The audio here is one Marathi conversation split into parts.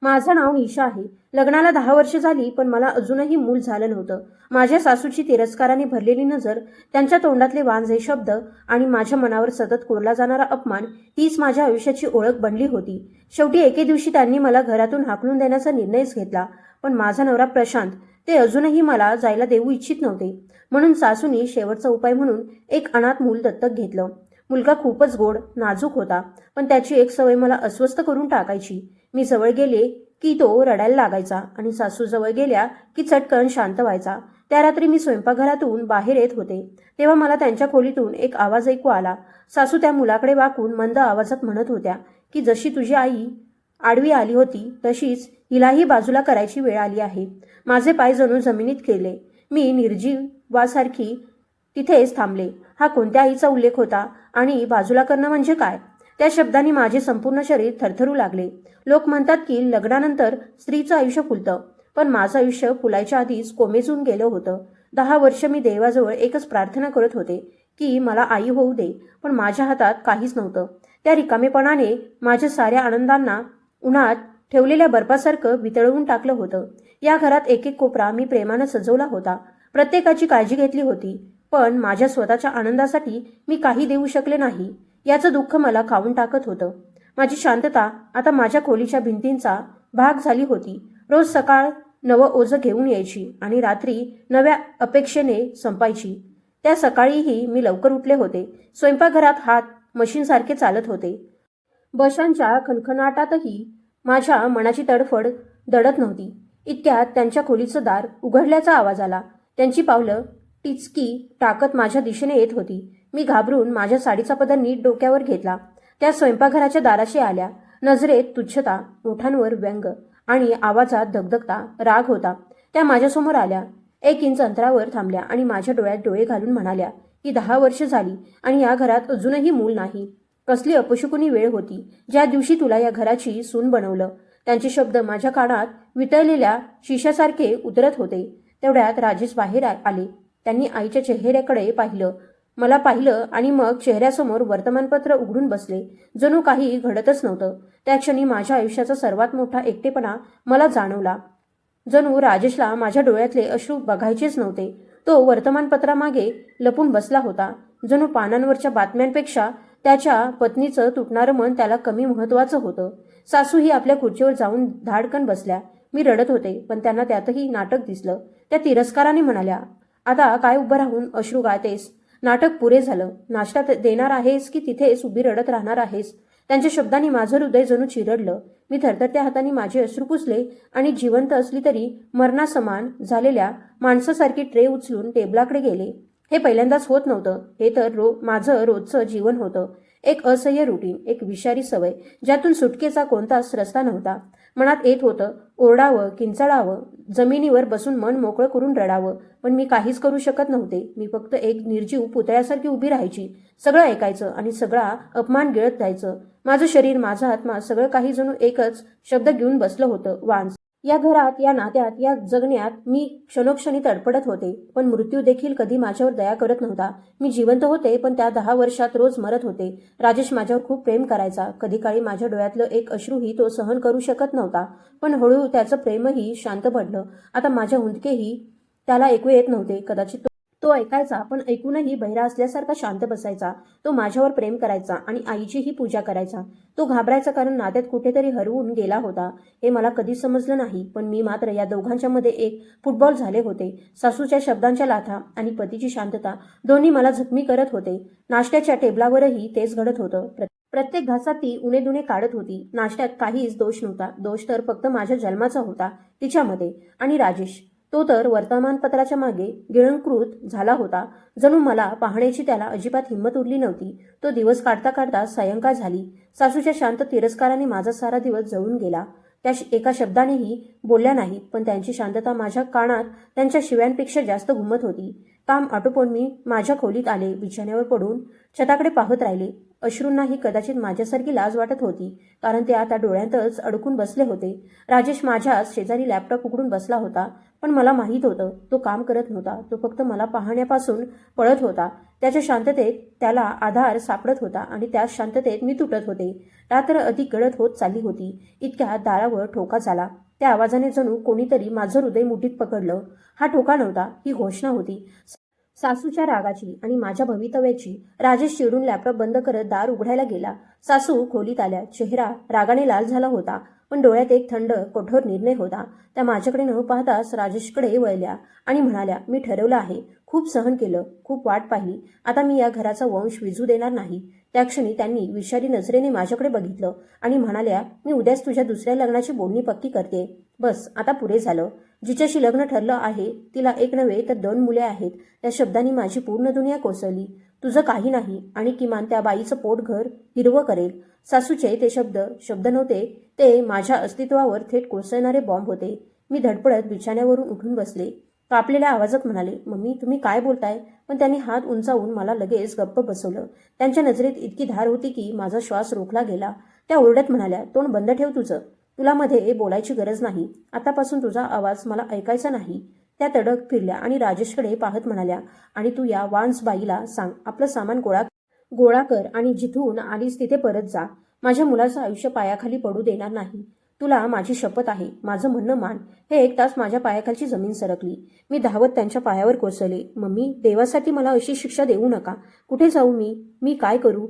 माझं नाव निशा आहे. लग्नाला 10 वर्ष झाली, पण मला अजूनही मूल झालं नव्हतं. माझ्या सासूची तिरस्काराने भरलेली नजर, त्यांच्या तोंडातले वांझे शब्द आणि माझ्या मनावर सतत कोरला जाणारा अपमान, हीच माझ्या आयुष्याची ओळख बनली होती. शेवटी एके दिवशी त्यांनी मला घरातून हाकलून देण्याचा निर्णयच घेतला. पण माझा नवरा प्रशांत, ते अजूनही मला जायला देऊ इच्छित नव्हते. म्हणून सासूनी शेवटचा उपाय म्हणून एक अनाथ मूल दत्तक घेतलं. मुलगा खूपच गोड, नाजूक होता, पण त्याची एक सवय मला अस्वस्थ करून टाकायची. मी जवळ गेले की तो रडायला लागायचा आणि सासू जवळ गेल्या की चटकन शांत व्हायचा. त्या रात्री मी स्वयंपाकघरातून बाहेर येत होते, तेव्हा मला त्यांच्या खोलीतून एक आवाज ऐकू आला. सासू त्या मुलाकडे वाकून मंद आवाजात म्हणत होत्या की जशी तुझी आई आडवी आली होती, तशीच हिलाही बाजूला करायची वेळ आली आहे. माझे पाय जणू जमिनीत केले. मी निर्जीवासारखी तिथेच थांबले. हा कोणत्या आईचा उल्लेख होता आणि बाजूला करणं म्हणजे काय? त्या शब्दांनी माझे संपूर्ण शरीर थरथरू लागले. लोक म्हणतात की लग्नानंतर स्त्रीचं आयुष्य फुलतं, पण माझं आयुष्य फुलायच्या आधीच कोमेजून गेलं होतं. 10 वर्ष मी देवाजवळ एकच प्रार्थना करत होते की मला आई होऊ दे, पण माझ्या हातात काहीच नव्हतं. त्या रिकामेपणाने माझ्या साऱ्या आनंदांना उन्हात ठेवलेल्या बर्फासारखं वितळवून टाकलं होतं. या घरात एक एक कोपरा मी प्रेमानं सजवला होता, प्रत्येकाची काळजी घेतली होती, पण माझ्या स्वतःच्या आनंदासाठी मी काही देऊ शकले नाही. याचं दुःख मला खाऊन टाकत होतं. माझी शांतता आता माझ्या खोलीच्या भिंतींचा भाग झाली होती. रोज सकाळ नवं ओझं घेऊन यायची आणि रात्री नव्या अपेक्षेने संपायची. त्या सकाळीही मी लवकर उठले होते. स्वयंपाकघरात हात मशीनसारखे चालत होते. बशांच्या खणखणाटातही माझ्या मनाची तडफड दडत नव्हती. इतक्यात त्यांच्या खोलीचं दार उघडल्याचा आवाज आला. त्यांची पावलं टिचकी टाकत माझ्या दिशेने येत होती. मी घाबरून माझ्या साडीचा पदर नीट डोक्यावर घेतला. त्या स्वयंपाकघराच्या दाराशी आल्या. नजरेत तुच्छता, ओठांवर व्यंग आणि आवाजात धगधगता राग होता. त्या माझ्यासमोर आल्या, 1 इंच अंतरावर थांबल्या आणि माझ्या डोळ्यात डोळे घालून म्हणाल्या की 10 वर्ष झाली आणि या घरात अजूनही मूल नाही. कसली अपशकुनी वेळ होती ज्या दिवशी तुला या घराची सून बनवलं. त्यांचे शब्द माझ्या कानात वितळलेल्या शिशासारखे उतरत होते. तेवढ्यात राजेश बाहेर आले. त्यांनी आईच्या चेहऱ्याकडे पाहिलं, मला पाहिलं आणि मग चेहऱ्यासमोर वर्तमानपत्र उघडून बसले. जणू काही घडतच नव्हतं. त्या क्षणी माझ्या आयुष्याचा सर्वात मोठा एकटेपणा मला जाणवला. जणू राजेशला माझ्या डोळ्यातले अश्रू बघायचेच नव्हते. तो वर्तमानपत्रामागे लपून बसला होता. जणू पानांवरच्या बातम्यांपेक्षा त्याच्या पत्नीचं तुटणारं मन त्याला कमी महत्वाचं होतं. सासूही आपल्या खुर्चीवर जाऊन धाडकन बसल्या. मी रडत होते, पण त्यांना त्यातही नाटक दिसलं. त्या तिरस्काराने म्हणाल्या, आता काय उभं राहून अश्रू गाळतेस? नाटक पुरे झालं. नाश्ता देणार आहेस की तिथेच उभी रडत राहणार आहेस? त्यांच्या शब्दांनी माझं हृदय जणू चिरडलं. मी थरथरत्या हातांनी माझे अश्रू पुसले आणि जिवंत असली तरी मरणासमान झालेल्या माणसासारखी ट्रे उचलून टेबलाकडे गेले. हे पहिल्यांदाच होत नव्हतं. हे तर माझं रोजचं जीवन होतं. एक असह्य रुटीन, एक विषारी सवय, ज्यातून सुटकेचा कोणताच रस्ता नव्हता. मनात येत होतं ओरडावं, किंचाळावं, जमिनीवर बसून मन मोकळं करून रडावं, पण मी काहीच करू शकत नव्हते. मी फक्त एक निर्जीव पुतळ्यासारखी उभी राहायची. सगळं ऐकायचं आणि सगळा अपमान गिळत जायचं. माझं शरीर, माझा आत्मा, सगळं काही जणू एकच शब्द घेऊन बसलं होतं, वांझ. या घरात, या नात्यात, या जगण्यात मी क्षणोक्षणी तडफडत होते, पण मृत्यू देखील कधी माझ्यावर दया करत नव्हता. मी जिवंत होते, पण त्या 10 वर्षात रोज मरत होते. राजेश माझ्यावर खूप प्रेम करायचा. कधी काळी माझ्या डोळ्यातलं एक अश्रूही तो सहन करू शकत नव्हता, पण हळूहळू त्याचं प्रेमही शांत पडलं. आता माझ्या हुंदकेही त्याला ऐकू येत नव्हते. कदाचित तो ऐकायचा, पण ऐकूनही बहिरा असल्यासारखा शांत बसायचा. तो माझ्यावर प्रेम करायचा आणि आईचीही पूजा करायचा. तो घाबरायचा, कारण नात्यात कुठेतरी हरवून गेला होता. हे मला कधी समजलं नाही, पण मी मात्र या दोघांच्या मध्ये एक फुटबॉल झाले होते. सासूच्या शब्दांच्या लाथा आणि पतीची शांतता दोन्ही मला जखमी करत होते. नाश्त्याच्या टेबलावरही तेच घडत होतं. प्रत्येक घासात ती उणे-दुणे काढत होती. नाश्त्यात काहीच दोष नव्हता. दोष तर फक्त माझ्या जन्माचा होता तिच्यामध्ये. आणि राजेश, तो तर वर्तमानपत्राच्या मागे गिळंकृत झाला होता. जणू मला पाहण्याची त्याला अजिबात हिंमत उरली नव्हती. तो दिवस काढता काढता सायंकाळ झाली. सासूच्या शांत तिरस्काराने माझा सारा दिवस जळून गेला. त्या एका शब्दानेही बोलल्या नाहीत, पण त्यांची शांतता माझ्या कानात त्यांच्या शिव्यांपेक्षा जास्त घुमत होती. काम आटोपून मी माझ्या खोलीत आले. बिछाण्यावर पडून छताकडे पाहत राहिले. अश्रूंनाही कदाचित माझ्यासारखी लाज वाटत होती, कारण ते आता डोळ्यातच अडकून बसले होते. राजेश माझ्याच शेजारी लॅपटॉप उघडून बसला होता, पण मला माहीत होतं तो काम करत नव्हता. तो फक्त मला पाहण्यापासून पळत होता. त्याच्या शांततेत त्याला आधार सापडत होता आणि त्याच शांततेत मी तुटत होते. रात्र अधिक गडद होत चालली होती. इतक्या दारावर ठोका झाला. त्या आवाजाने जणू कोणीतरी माझं हृदय मुठीत पकडलं. हा ठोका नव्हता, ही घोषणा होती. सासूच्या रागाची आणि माझ्या भवितव्याची. राजेश चिडून लॅपटॉप बंद करत दार उघडायला गेला. सासू खोलीत आल्या. चेहरा रागाने लाल झाला होता, पण डोळ्यात एक थंड कठोर निर्णय होता. त्या माझ्याकडे न पाहताच राजेशकडे वळल्या आणि म्हणाल्या, मी ठरवलं आहे. खूप सहन केलं, खूप वाट पाहिली. आता मी या घराचा वंश विझू देणार नाही. त्या क्षणी त्यांनी विषारी नजरेने माझ्याकडे बघितलं आणि म्हणाल्या, मी उद्याच तुझ्या दुसऱ्या लग्नाची बोलणी पक्की करते. बस, आता पुरे झालं. जिच्याशी लग्न ठरलं आहे तिला एक नव्हे तर 2 मुले आहेत. त्या शब्दांनी माझी पूर्ण दुनिया कोसळली. तुझं काही नाही आणि किमान त्या बाईचं पोट घर हिरवं करेल. सासूचे ते शब्द नव्हते, ते माझ्या अस्तित्वावर थेट कोसळणारे बॉम्ब होते. मी धडपडत बिछाण्यावरून उठून बसले. कापलेल्या आवाजात म्हणाले, मम्मी तुम्ही काय बोलताय? पण त्यांनी हात उंचावून मला लगेच गप्प बसवलं. त्यांच्या नजरेत इतकी धार होती की माझा श्वास रोखला गेला. त्या ओरडत म्हणाल्या, तोंड बंद ठेव तुझं. तुला मध्ये बोलायची गरज नाही. आतापासून तुझा आवाज मला ऐकायचा नाही. त्या तडक फिरल्या आणि राजेशकडे पाहत म्हणाल्या, आणि तू या वान्सबाईला सांग, आपलं सामान गोळा कर आणि जिथून आलीस तिथे परत जा. माझ्या मुलाचं आयुष्य पायाखाली पडू देणार नाही. तुला माझी शपथ आहे. माझं म्हणणं मान. हे 1 तास माझ्या पायाखालची जमीन सरकली. मी धावत त्यांच्या पायावर कोसळले. मम्मी, देवासाठी मला अशी शिक्षा देऊ नका. कुठे जाऊ मी काय करू?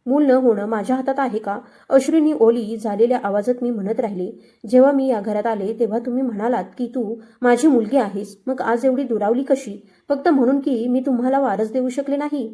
मूल न होणं माझ्या हातात आहे का? अश्रूंनी ओली झालेल्या आवाजात मी म्हणत राहिले. जेव्हा मी या घरात आले तेव्हा तुम्ही म्हणालात की तू माझी मुलगी आहेस. मग आज एवढी दुरावली कशी? फक्त म्हणून की मी तुम्हाला वारस देऊ शकले नाही?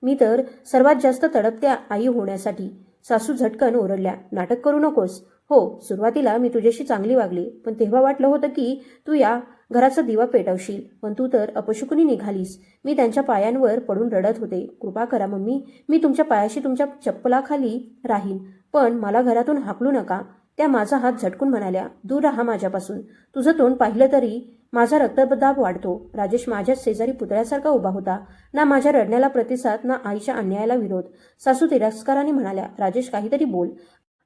मी तर सर्वात जास्त तडपते आई होण्यासाठी. सासू झटकन ओरडल्या, नाटक करू नकोस. हो, सुरुवातीला मी तुझ्याशी चांगली वागले, पण तेव्हा वाटलं होतं की तू या घराचा दिवा पेटवशील, पण तू तर अपशकुनी निघालीस. मी त्यांच्या पायांवर पडून रडत होते. कृपा करा मम्मी, मी तुमच्या पायाशी तुमच्या चप्पलाखाली राहीन, पण मला घरातून हाकलू नका. त्या माझा हात झटकून म्हणाल्या, दूर राहा माझ्यापासून. तुझं तोंड पाहिलं तरी माझा रक्तदाब वाढतो. राजेश माझ्या शेजारी पुतळ्यासारखा उभा होता. ना माझ्या रडण्याला प्रतिसाद, ना आईच्या अन्यायाला विरोध. सासू तिरस्काराने म्हणाल्या, राजेश काहीतरी बोल.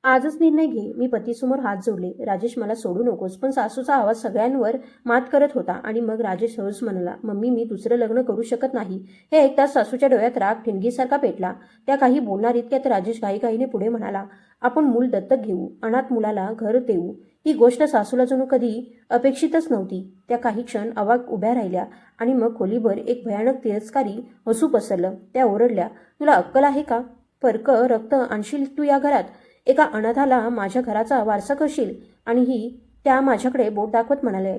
आजच निर्णय घे. मी पतीसमोर हात जोडले. राजेश मला सोडू नकोस. पण सासूचा आवाज सगळ्यांवर मात करत होता आणि मग राजेश हळूच म्हणाला, मम्मी मी दुसरं लग्न करू शकत नाही. हे ऐकताच सासूच्या डोळ्यात राग ठिणगीसारखा पेटला. त्या काही बोलणार इतक्यात राजेश घाईघाईने पुढे म्हणाला, आपण मूल दत्तक घेऊ, अनाथ मुलाला घर देऊ. ही गोष्ट सासूला जणू कधी अपेक्षितच नव्हती. त्या काही क्षण अवाक उभ्या राहिल्या आणि मग खोलीभर एक भयानक तिरस्कारी हसू पसरलं. त्या ओरडल्या, तुला अक्कल आहे का? परक रक्त आणशील तू या घरात? एका अनाथाला माझ्या घराचा वारसा करशील? आणि ही त्या माझ्याकडे बोट दाखवत म्हणाले,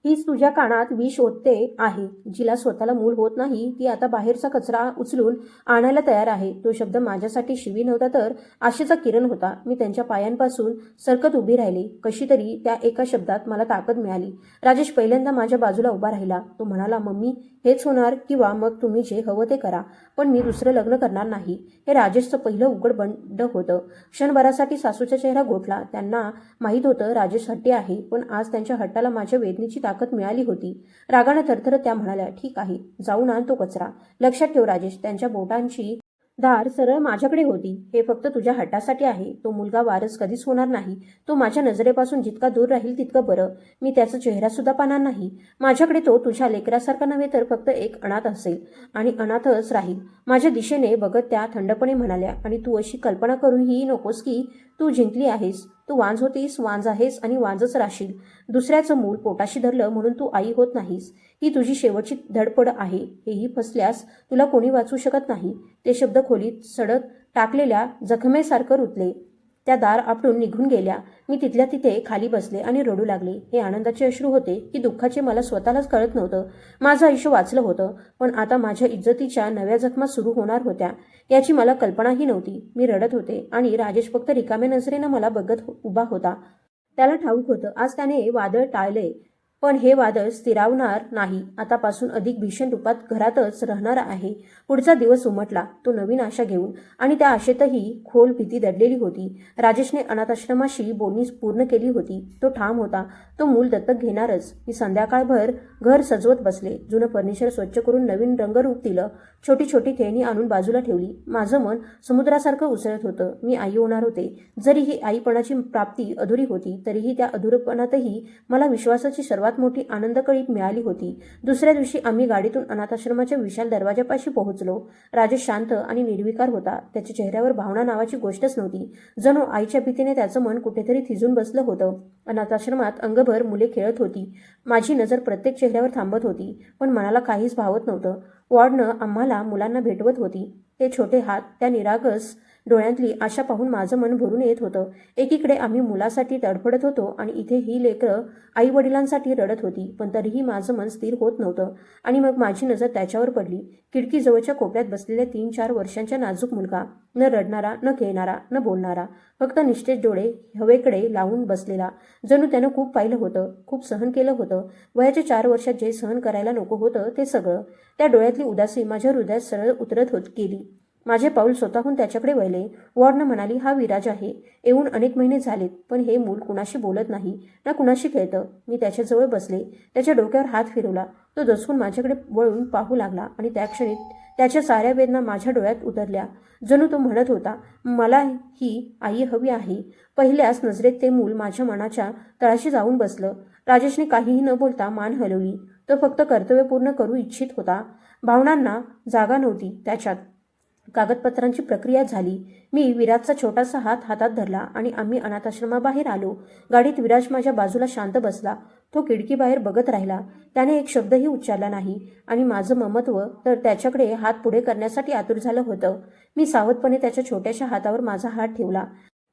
हीच तुझ्या कानात विष ओतते आहे. जिला स्वतःला मूल होत नाही ती आता बाहेरचा कचरा उचलून आणायला तयार आहे. तो शब्द माझ्यासाठी शिवी नव्हता तर आशेचा किरण होता. मी त्यांच्या पायांपासून सरकत उभी राहिली. कशी तरी त्या एका शब्दात मला ताकद मिळाली. राजेश पहिल्यांदा माझ्या बाजूला उभा राहिला. तो म्हणाला, मम्मी हेच होणार किंवा मग तुम्ही जे हवं ते करा, पण मी दुसरं लग्न करणार नाही. हे राजेशचं पहिलं उघड बंड होतं. क्षणभरासाठी सासूचा चेहरा गोठला. त्यांना माहीत होतं राजेश हट्टी आहे, पण आज त्यांच्या हट्टाला माझ्या वेदनेची ताकद मिळाली होती. रागाने थरथरत त्या म्हणाल्या, ठीक आहे, जाऊन आण तो कचरा. लक्षात ठेव राजेश, त्यांच्या बोटांची धार सरळ माझ्याकडे होती. हे फक्त तुझ्या हट्टासाठी आहे. तो मुलगा वारस कधीच होणार नाही. तो माझ्या नजरेपासून जितका दूर राहील तितकं बरं. मी त्याचा चेहरा सुद्धा पाहणार नाही. माझ्याकडे तो तुझ्या लेकरासारखा नव्हे तर फक्त एक अनाथ असेल आणि अनाथच राहील. माझ्या दिशेने बघत त्या थंडपणे म्हणाल्या, आणि तू अशी कल्पना करूही नकोस की तू जिंकली आहेस. तू वांज होतीस, वांज आहेस आणि वांजच राहशील. दुसऱ्याचं मूल पोटाशी धरलं म्हणून तू आई होत नाहीस. ही तुझी शेवटची धडपड आहे. हेही फसल्यास तुला कोणी वाचू शकत नाही. ते शब्द खोलीत सडक टाकलेल्या जखमेसारखं रुतले. त्या दार आपटून निघून गेल्या. मी तिथल्या तिथे खाली बसले आणि रडू लागले. हे आनंदाचे अश्रू होते की दुःखाचे मला स्वतःलाच कळत नव्हतं. माझं आयुष्य वाचलं होतं, पण आता माझ्या इज्जतीच्या नव्या जखमा सुरू होणार होत्या याची मला कल्पनाही नव्हती. मी रडत होते आणि राजेश फक्त रिकाम्या नजरेनं मला बघत उभा होता. त्याला ठाऊक होतं आज त्याने वादळ टाळले. पण हे वादळ स्थिरावणार नाही. आतापासून अधिक भीषण रूपात घरातच राहणार आहे. पुढचा दिवस उमटला, तो नवीन आशा घेऊन, आणि त्या आशेतही खोल भीती दडलेली होती. राजेशने अनाथाश्रमाशी बोलणी पूर्ण केली होती. तो ठाम होता, तो मूल दत्तक घेणारच. मी संध्याकाळभर घर सजवत बसले. जुनं फर्निचर स्वच्छ करून नवीन रंगरूप दिलं. छोटी छोटी खेळणी आणून बाजूला ठेवली. माझं मन समुद्रासारखं उसळत होतं. मी आई होणार होते. जरी ही आईपणाची प्राप्ती अधुरी होती, तरीही त्या अधुरपणातही मला विश्वासाची सर्वात मोठी आनंदकळी मिळाली होती. दुसऱ्या दिवशी आम्ही गाडीतून अनाथाश्रमाच्या विशाल दरवाजापाशी पोहोचलो. राजेश शांत आणि निर्विकार होता. त्याच्या चेहऱ्यावर भावना नावाची गोष्टच नव्हती. जणू आईच्या भीतीने त्याचं मन कुठेतरी थिजून बसलं होतं. अनाथाश्रमात अंगभर मुले खेळत होती. माझी नजर प्रत्येक चेहऱ्यावर थांबत होती, पण मनाला काहीच भावत नव्हतं. वॉर्डनं आम्हाला मुलांना भेटवत होती. ते छोटे हात, त्या निरागस डोळ्यांतली आशा पाहून माझं मन भरून येत होतं. एकीकडे आम्ही मुलासाठी तडफडत होतो आणि इथे ही लेकरं आई वडिलांसाठी रडत होती. पण तरीही माझं मन स्थिर होत नव्हतं. आणि मग माझी नजर त्याच्यावर पडली. खिडकीजवळच्या कोपऱ्यात बसलेल्या 3-4 वर्षांच्या नाजूक मुलगा. न रडणारा, न खेळणारा, न बोलणारा, फक्त निस्तेज डोळे हवेकडे लावून बसलेला. जणू त्यानं खूप पाहिलं होतं, खूप सहन केलं होतं. वयाच्या 4 वर्षात जे सहन करायला नको होतं ते सगळं. त्या डोळ्यातली उदासी माझ्या हृदयात सरळ उतरत गेली. माझे पाऊल स्वतःहून त्याच्याकडे वळले. वॉर्डनं म्हणाली, हा विराज आहे. येऊन अनेक महिने झालेत, पण हे मूल कुणाशी बोलत नाही, ना कुणाशी खेळतं. मी त्याच्याजवळ बसले. त्याच्या डोक्यावर हात फिरवला. तो दचकून माझ्याकडे वळून पाहू लागला आणि त्या क्षणी त्याच्या साऱ्या वेदना माझ्या डोळ्यात उतरल्या. जणू तो म्हणत होता, मला ही आई हवी आहे. पहिल्याच नजरेत ते मूल माझ्या मनाच्या तळाशी जाऊन बसलं. राजेशने काहीही न बोलता मान हलवली. तो फक्त कर्तव्य पूर्ण करू इच्छित होता. भावनांना जागा नव्हती त्याच्यात. कागदपत्रांची प्रक्रिया झाली. मी विराजचा छोटासा हात हातात धरला आणि आम्ही अनाथाश्रमाबाहेर आलो. गाडीत विराज माझ्या बाजूला शांत बसला. तो खिडकीबाहेर बघत राहिला. त्याने एक शब्दही उच्चारला नाही आणि माझं ममत्व तर त्याच्याकडे हात पुढे करण्यासाठी आतुर झालं होतं. मी सावधपणे त्याच्या छोट्याशा हातावर माझा हात ठेवला.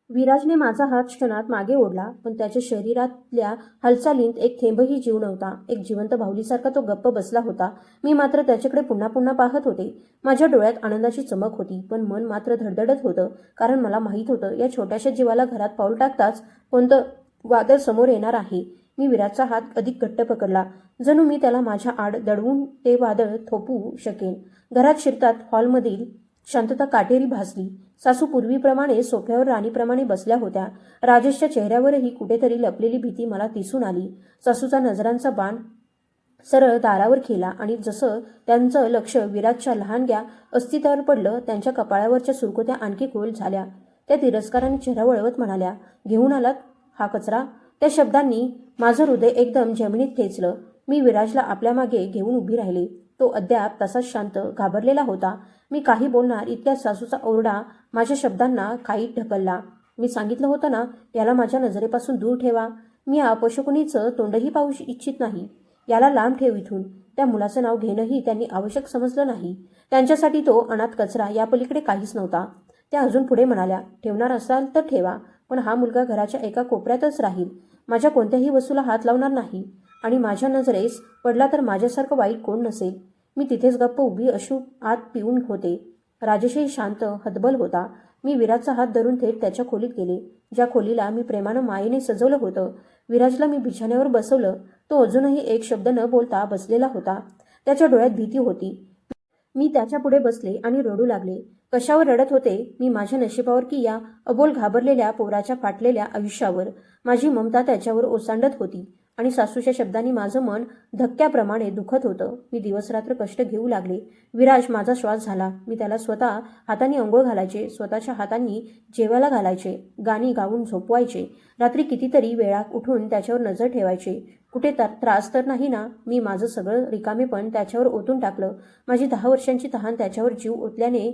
विराजने माझा हात क्षणात मागे ओढला, पण त्याच्या शरीरातल्या हालचालीत एक थेंबही जीव नव्हता. एक जिवंत बाहुलीसारखा तो गप्प बसला होता. मी मात्र त्याच्याकडे पुन्हा पुन्हा पाहत होते. माझ्या डोळ्यात आनंदाची चमक होती, पण मन मात्र धडधडत होतं. कारण मला माहीत होतं, या छोट्याशा जीवाला घरात पाऊल टाकताच कोणतं वादळ समोर येणार आहे. मी विराजचा हात अधिक घट्ट पकडला, जणू मी त्याला माझ्या आड दडवून ते वादळ थोपवू शकेन. घरात शिरतात हॉलमधील शांतता काटेरी भासली. सासू पूर्वीप्रमाणे सोफ्यावर राणीप्रमाणे बसल्या होत्या. राजेशच्या चेहऱ्यावरही कुठेतरी लपलेली भीती मला दिसून आली. सासूचा नजरांचा बाण सरळ दारावर खेळला आणि जसं त्यांचं लक्ष विराजच्या लहानग्या अस्तित्वावर पडलं, त्यांच्या कपाळावरच्या सुरकुत्या आणखी खोल झाल्या. त्या तिरस्काराने चेहरा वळवत म्हणाल्या, घेऊन आलात हा कचरा? त्या शब्दांनी माझं हृदय एकदम जमिनीत ठेचलं. मी विराजला आपल्या मागे घेऊन उभी राहिले. तो अद्याप तसाच शांत, घाबरलेला होता. मी काही बोलणार इतक्यात सासूचा ओरडा माझ्या शब्दांना काही ढकलला. मी सांगितलं होतं ना, याला माझ्या नजरेपासून दूर ठेवा. मी या अपशकुनीचं तोंडही पाहू इच्छित नाही. याला लांब ठेव इथून. त्या मुलाचं नाव घेणंही त्यांनी आवश्यक समजलं नाही. त्यांच्यासाठी तो अनाथ कचरा यापलीकडे काहीच नव्हता. त्या अजून पुढे म्हणाल्या, ठेवणार असाल तर ठेवा, पण हा मुलगा घराच्या एका कोपऱ्यातच राहील. माझ्या कोणत्याही वस्तूला हात लावणार नाही आणि माझ्या नजरेस पडला तर माझ्यासारखं वाईट कोण नसेल. मी तिथेच गप्प उभी अश्रू आत पिऊन होते. राजेशही शांत, हतबल होता. मी विराजचा हात धरून थेट त्याच्या खोलीत गेले, ज्या खोलीला मी प्रेमानं मायेने सजवलं होतं. विराजला मी बिछाण्यावर बसवलं. तो अजूनही एक शब्द न बोलता बसलेला होता. त्याच्या डोळ्यात भीती होती. मी त्याच्या पुढे बसले आणि रडू लागले. कशावर रडत होते? मी माझ्या नशिबावर की या अबोल घाबरलेल्या पोराच्या फाटलेल्या आयुष्यावर? माझी ममता त्याच्यावर ओसांडत होती आणि सासूच्या शब्दांनी माझं मन धक्क्याप्रमाणे दुखत होतं. मी दिवसरात्र कष्ट घेऊ लागले. विराज माझा श्वास झाला. मी त्याला स्वतः हातांनी अंघोळ घालायचे, स्वतःच्या हातांनी जेवायला घालायचे, गाणी गाऊन झोपवायचे. रात्री कितीतरी वेळा उठून त्याच्यावर नजर ठेवायचे. कुठे त्रास तर नाही ना? मी माझं सगळं रिकामेपण त्याच्यावर ओतून टाकलं. माझी 10 वर्षांची तहान त्याच्यावर जीव ओतल्याने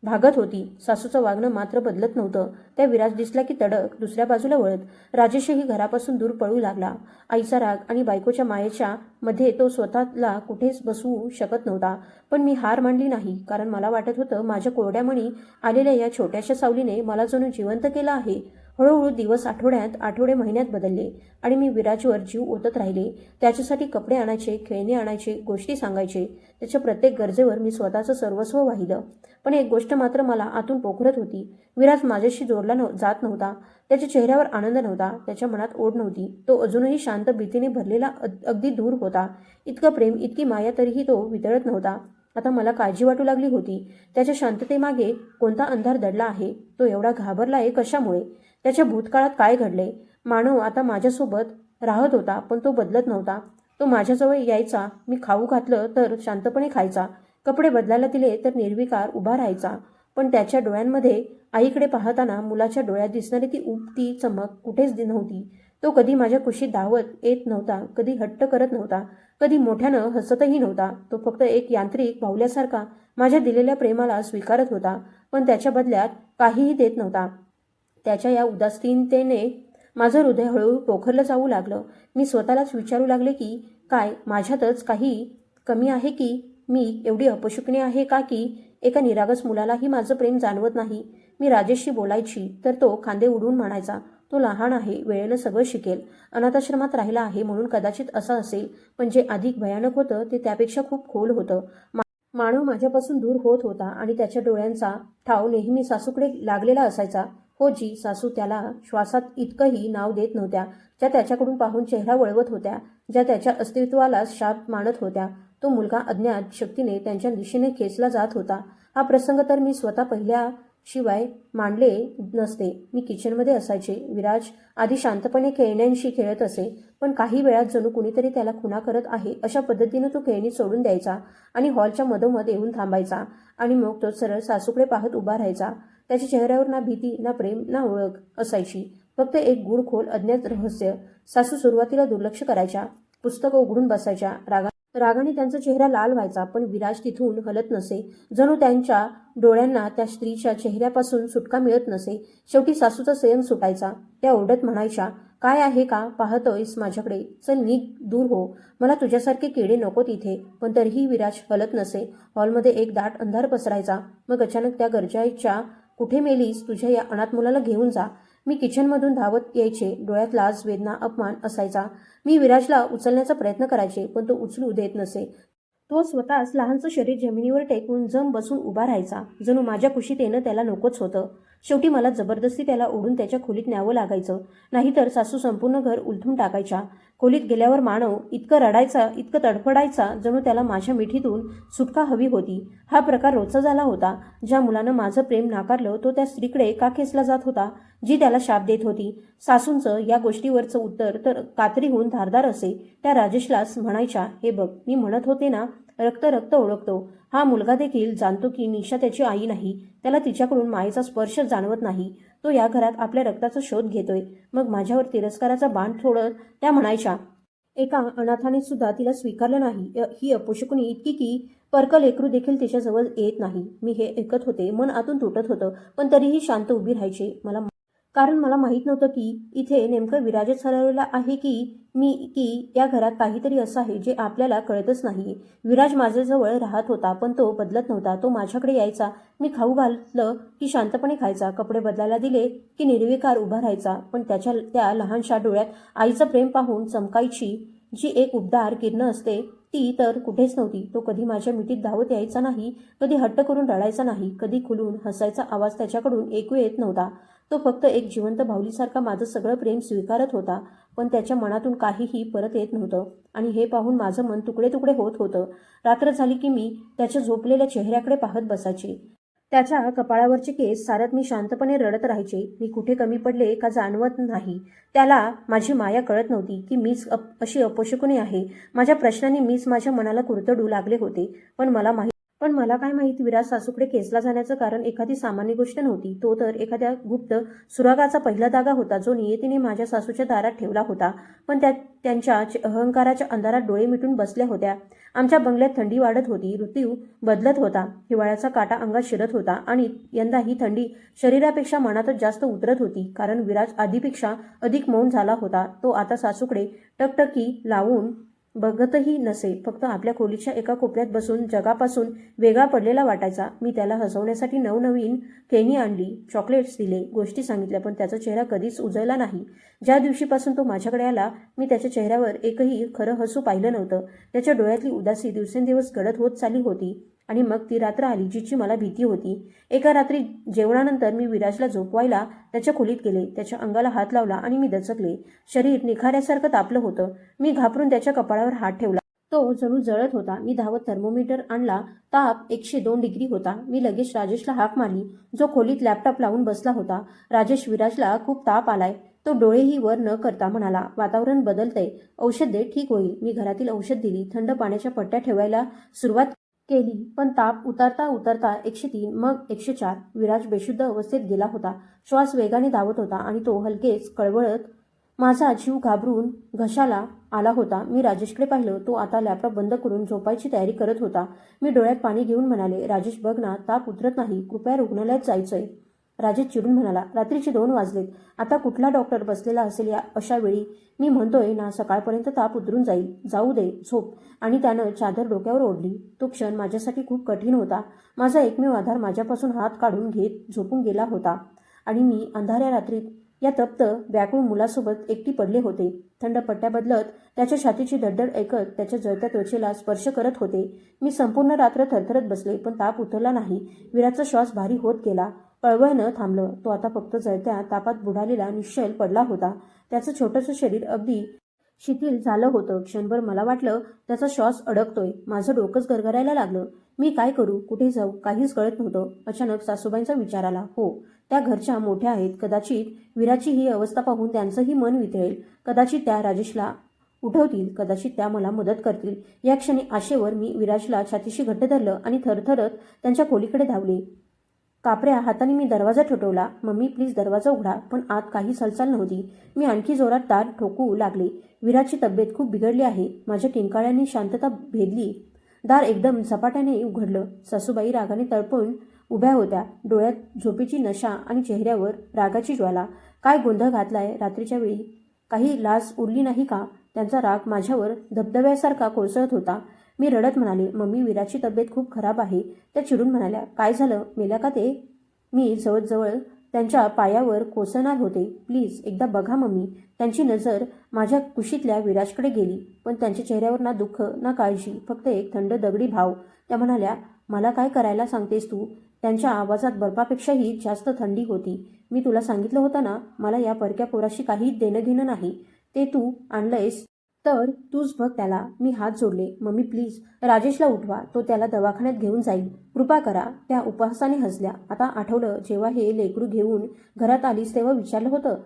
भागत होती. सासूचं वागणं मात्र बदलत नव्हतं. त्या विराज दिसला की तडक दुसऱ्या बाजूला वळत. राजेशही घरापासून दूर पळू लागला. आईचा राग आणि बायकोच्या मायेच्या मध्ये तो स्वतःला कुठेच बसवू शकत नव्हता. पण मी हार मानली नाही, कारण मला वाटत होतं माझ्या कोरड्या मणी आलेल्या या छोट्याशा सावलीने मला जणू जिवंत केलं आहे. हळूहळू दिवस आठवड्यात, आठवडे महिन्यात बदलले आणि मी विराजवर जीव ओतत राहिले. त्याच्यासाठी कपडे आणायचे, खेळणी आणायचे, गोष्टी सांगायचे. त्याच्या प्रत्येक गरजेवर मी स्वतःचं सर्वस्व वाहिलं. पण एक गोष्ट मात्र मला आतून पोखरत होती. विराज माझ्याशी जोडला जात नव्हता. त्याच्या चेहऱ्यावर आनंद नव्हता. त्याच्या मनात ओढ नव्हती. तो अजूनही शांत भीतीने भरलेला अगदी दूर होता. इतकं प्रेम, इतकी माया, तरीही तो वितळत नव्हता. आता मला काळजी वाटू लागली होती. त्याच्या शांततेमागे कोणता अंधार दडला आहे? तो एवढा घाबरला आहे कशामुळे? त्याच्या भूतकाळात काय घडले? मानव आता माझ्यासोबत राहत होता, पण तो बदलत नव्हता. तो माझ्याजवळ यायचा, मी खाऊ घातलं तर शांतपणे खायचा, कपडे बदलायला दिले तर निर्विकार उभा राहायचा. पण त्याच्या डोळ्यांमध्ये आईकडे पाहताना मुलाच्या डोळ्यात दिसणारी ती ऊब, ती चमक कुठेच नव्हती. तो कधी माझ्या कुशीत धावत येत नव्हता, कधी हट्ट करत नव्हता, कधी मोठ्यानं हसतही नव्हता. तो फक्त एक यांत्रिक बाहुल्यासारखा माझ्या दिलेल्या प्रेमाला स्वीकारत होता, पण त्याच्या बदल्यात काहीही देत नव्हता. त्याच्या या उदासीनतेने माझं हृदय हळूहळू पोखरलं जाऊ लागलं. मी स्वतःलाच विचारू लागले की काय माझ्यातच काही कमी आहे? की मी एवढी अपशकुनी आहे का की एका निरागस मुलालाही माझं प्रेम जाणवत नाही? मी राजेशशी बोलायची तर तो खांदे उडवून म्हणायचा, तो लहान आहे, वेळेनं सगळं शिकेल, अनाथाश्रमात राहिला आहे म्हणून कदाचित असं असेल. पण जे अधिक भयानक होतं ते त्यापेक्षा खूप खोल होतं. मानव माझ्यापासून दूर होत होता आणि त्याच्या डोळ्यांचा ठाव नेहमी सासूकडे लागलेला असायचा. हो, जी सासू त्याला श्वासात इतकंही नाव देत नव्हत्या, ज्या त्याच्याकडून पाहून चेहरा वळवत होत्या, ज्या त्याच्या अस्तित्वाला शाप मानत होत्या. तो मुलगा अज्ञात शक्तीने त्यांच्या दिशेने खेचला जात होता. हा प्रसंग तर मी स्वतः पाहिल्याशिवाय मांडले नसते. मी किचनमध्ये असायचे. विराज आधी शांतपणे खेळण्यांशी खेळत असे, पण काही वेळात जणू कुणीतरी त्याला खुणा करत आहे अशा पद्धतीनं तो खेळणी सोडून द्यायचा आणि हॉलच्या मधोमध येऊन थांबायचा आणि मग तो सरळ सासूकडे पाहत उभा राहायचा. त्याच्या चेहऱ्यावर ना भीती, ना प्रेम, ना ओळख असायची, फक्त एक गूढ खोल अज्ञात रहस्य. सासू सुरुवातीला दुर्लक्ष करायच्या, पुस्तकं उघडून बसायच्या, रागाने त्यांचा चेहरा लाल व्हायचा, पण विराज तिथून हलत नसे. जणू त्यांच्या डोळ्यांना त्या स्त्रीच्या चेहऱ्यापासून सुटका मिळत नसे. शेवटी सासूचा संयम सुटायचा. त्या ओरडत म्हणायच्या, काय आहे का पाहतोयस माझ्याकडे? चल निघ, दूर हो, मला तुझ्यासारखे किडे नकोत इथे. पण तरीही विराज हलत नसे. हॉलमध्ये एक दाट अंधार पसरायचा. मग अचानक त्या गरजाच्या, कुठे मेलीस? तुझ्या या अनाथ मुलाला घेऊन जा. मी किचनमधून धावत यायचे. डोळ्यात लाज, वेदना, अपमान असायचा. मी विराजला उचलण्याचा प्रयत्न करायचे, पण तो उचलू देत नसे. तो स्वतःच लहानसं शरीर जमिनीवर टेकून जम बसून उभा राहायचा, जणू माझ्या कुशीत येणं त्याला नकोच होतं. शेवटी मला जबरदस्ती त्याला ओढून त्याच्या खोलीत न्यावं लागायचं, नाहीतर सासू संपूर्ण घर उलथून टाकायच्या. खोलीत गेल्यावर मानव इतकं रडायचा, इतकं तडफडायचा, जणू त्याला माझ्या मिठीतून सुटका हवी होती. हा प्रकार रोजचा झाला होता. ज्या मुलानं माझं प्रेम नाकारलं तो त्या स्त्रीकडे का खेचला जात होता, जी त्याला शाप देत होती? सासूंचं या गोष्टीवरचं उत्तर तर कात्रीहून धारदार असे. त्या राजेशलाच म्हणायच्या, हे बघ, मी म्हणत होते ना, रक्त रक्त ओळखतो. हा मुलगा देखील जाणतो की निशा त्याची आई नाही. त्याला तिच्याकडून मायेचा स्पर्श जाणवत नाही. तो या घरात आपल्या रक्ताचा शोध घेतोय. मग माझ्यावर तिरस्काराचा बाण सोडत त्या म्हणायच्या, एका अनाथाने सुद्धा तिला स्वीकारलं नाही. ही अपशकुनी इतकी की परक लेकरू देखील तिच्याजवळ येत नाही. मी हे ऐकत होते. मन आतून तुटत होतं, पण तरीही शांत उभी राहायचे. कारण मला माहीत नव्हतं की इथे नेमकं विराजच हरवलेला आहे की या घरात काहीतरी असं आहे जे आपल्याला कळतच नाही. विराज माझ्याजवळ राहत होता, पण तो बदलत नव्हता. तो माझ्याकडे यायचा, मी खाऊ घातलं की शांतपणे खायचा, कपडे बदलायला दिले की निर्विकार उभा राहायचा. पण त्याच्या त्या लहानशा डोळ्यात आईचं प्रेम पाहून चमकायची जी एक उबदार किरणं असते, ती तर कुठेच नव्हती. तो कधी माझ्या मिठीत धावत यायचा नाही, कधी हट्ट करून रडायचा नाही, कधी खुलून हसायचा आवाज त्याच्याकडून ऐकू येत नव्हता. तो फक्त एक जिवंत बाहुलीसारखा माझं सगळं प्रेम स्वीकारत होता, पण त्याच्या मनातून काहीही परत येत नव्हतं. आणि हे पाहून माझं मन तुकडे तुकडे होत होतं. रात्र झाली की मी त्याच्या झोपलेल्या चेहऱ्याकडे पाहत बसायचे. त्याच्या कपाळावरचे केस सारत मी शांतपणे रडत राहायचे. मी कुठे कमी पडले का जाणवत नाही. त्याला माझी माया कळत नव्हती की मीच अशी अपशकुनी आहे. माझ्या प्रश्नांनी मीच माझ्या मनाला कुरतडू लागले होते. पण मला काय माहीत, विराज सासूकडे खेचला जाण्याचं कारण एखादी सामान्य गोष्ट नव्हती. तो तर एखाद्या गुप्त सुरागाचा पहिला धागा होता, जो नियतीने माझ्या सासूच्या दारात ठेवला होता. पण त्यांच्या अहंकाराच्या अंधारात डोळे मिटून बसल्या होत्या. आमच्या बंगल्यात थंडी वाढत होती. ऋतू बदलत होता. हिवाळ्याचा काटा अंगात शिरत होता आणि यंदा ही थंडी शरीरापेक्षा मनातच जास्त उतरत होती. कारण विराज आधीपेक्षा अधिक मौन झाला होता. तो आता सासूकडे टकटकी लावून बघतही नसे, फक्त आपल्या खोलीच्या एका कोपऱ्यात बसून जगापासून वेगळा पडलेला वाटायचा. मी त्याला हसवण्यासाठी नवनवीन खेळणी आणली, चॉकलेट्स दिले, गोष्टी सांगितल्या, पण त्याचा चेहरा कधीच उजळला नाही. ज्या दिवशीपासून तो माझ्याकडे आला, मी त्याच्या चेहऱ्यावर एकही खरं हसू पाहिलं नव्हतं. त्याच्या डोळ्यातली उदासी दिवसेंदिवस गडद होत चालली होती. आणि मग ती रात्र आली जिची मला भीती होती. एका रात्री जेवणानंतर मी विराजला झोपवायला त्याच्या खोलीत गेले. त्याच्या अंगाला हात लावला आणि मी दचकले. शरीर निखाऱ्यासारखं तापलं होतं. मी घाबरून त्याच्या कपाळावर हात ठेवला. तो जणू जळत होता. मी धावत थर्मोमीटर आणला. ताप 102 डिग्री होता. मी लगेच राजेशला हाक मारली, जो खोलीत लॅपटॉप लावून बसला होता. राजेश, विराजला खूप ताप आलाय. तो डोळेही वर न करता म्हणाला, वातावरण बदलतंय, औषध दे, ठीक होईल. मी घरातील औषध दिली. थंड पाण्याच्या पट्ट्या ठेवायला सुरुवात केली, पण ताप उतरता उतरता 103, मग 104. विराज बेशुद्ध अवस्थेत गेला होता. श्वास वेगाने धावत होता आणि तो हलकेच कळवळत. माझा जीव घाबरून घशाला आला होता. मी राजेशकडे पाहिलं. तो आता लॅपटॉप बंद करून झोपायची तयारी करत होता. मी डोळ्यात पाणी घेऊन म्हणाले, राजेश बघ ना, ताप उतरत नाही, कृपया रुग्णालयात जायचंय. राजेश चिडून म्हणाला, रात्रीचे 2 वाजलेत, आता कुठला डॉक्टर बसलेला असेल या अशा वेळी? मी म्हणतोय ना, सकाळपर्यंत ताप उतरून जाईल, जाऊ दे, झोप. आणि त्यानं चादर डोक्यावर ओढली. तो क्षण माझ्यासाठी खूप कठीण होता. माझा एकमेव आधार माझ्यापासून हात काढून घेत झोपून गेला होता आणि मी अंधाऱ्या रात्रीत या तप्त व्याकुळ मुलासोबत एकटी पडले होते. थंड पट्ट्या बदलत त्याच्या छातीची धडधड ऐकत त्याच्या जळत्या त्वचेला स्पर्श करत होते. मी संपूर्ण रात्र थरथरत बसले, पण ताप उतरला नाही. विराचा श्वास भारी होत गेला. पळवळ न थांबलं. तो आता फक्त जळत्या तापात बुडालेला निश्चल पडला होता. त्याचं छोटंसं शरीर अगदी शिथिल झालं होतं. क्षणभर मला वाटलं त्याचा श्वास अडकतोय. माझं डोकंच गरगरायला लागलं. मी काय करू, कुठे जाऊ, काहीच कळत नव्हतं. अचानक सासूबाईंचा विचार आला. हो, त्या घरच्या मोठ्या आहेत. कदाचित विराची ही अवस्था पाहून त्यांचंही मन वितळेल. कदाचित त्या राजेशला उठवतील, कदाचित त्या मला मदत करतील. या क्षणी आशेवर मी विराजला छातीशी घट्ट धरलं आणि थरथरत त्यांच्या खोलीकडे धावले. कापऱ्या हाताने मी दरवाजा ठोठवला. मम्मी, प्लीज दरवाजा उघडा. पण आत काहीच हालचाल नव्हती. मी आणखी जोरात दार ठोकू लागले. विराची तब्येत खूप बिघडली आहे. माझ्या किंकाळ्यांनी शांतता भेदली. दार एकदम झपाट्याने उघडलं. सासूबाई रागाने तळपून उभ्या होत्या, डोळ्यात झोपेची नशा आणि चेहऱ्यावर रागाची ज्वाला. काय गोंधळ घातलाय रात्रीच्या वेळी? काही लाज उरली नाही का? त्यांचा राग माझ्यावर धबधब्यासारखा कोसळत होता. मी रडत म्हणाले, मम्मी, विराची तब्येत खूप खराब आहे. त्या चिडून म्हणाल्या, काय झालं, मेला का ते? मी जवळजवळ त्यांच्या पायावर कोसळणार होते. प्लीज एकदा बघा मम्मी. त्यांची नजर माझ्या कुशीतल्या विराजकडे गेली, पण त्यांच्या चेहऱ्यावर ना दुःख ना काळजी, फक्त एक थंड दगडी भाव. त्या म्हणाल्या, मला काय करायला सांगतेस तू? त्यांच्या आवाजात बर्फापेक्षाही जास्त थंडी होती. मी तुला सांगितलं होतं ना, मला या परक्या पोराशी काही देणं घेणं नाही. ते तू आणलंयस तर तूच बघ त्याला. मी हात जोडले. मम्मी प्लीज, राजेशला उठवा, तो त्याला दवाखान्यात घेऊन जाईल, कृपा करा. त्या उपहासाने हसल्या. आता आठवलं, जेव्हा हे लेकरू घेऊन घरात आलीस तेव्हा विचारलं होतं.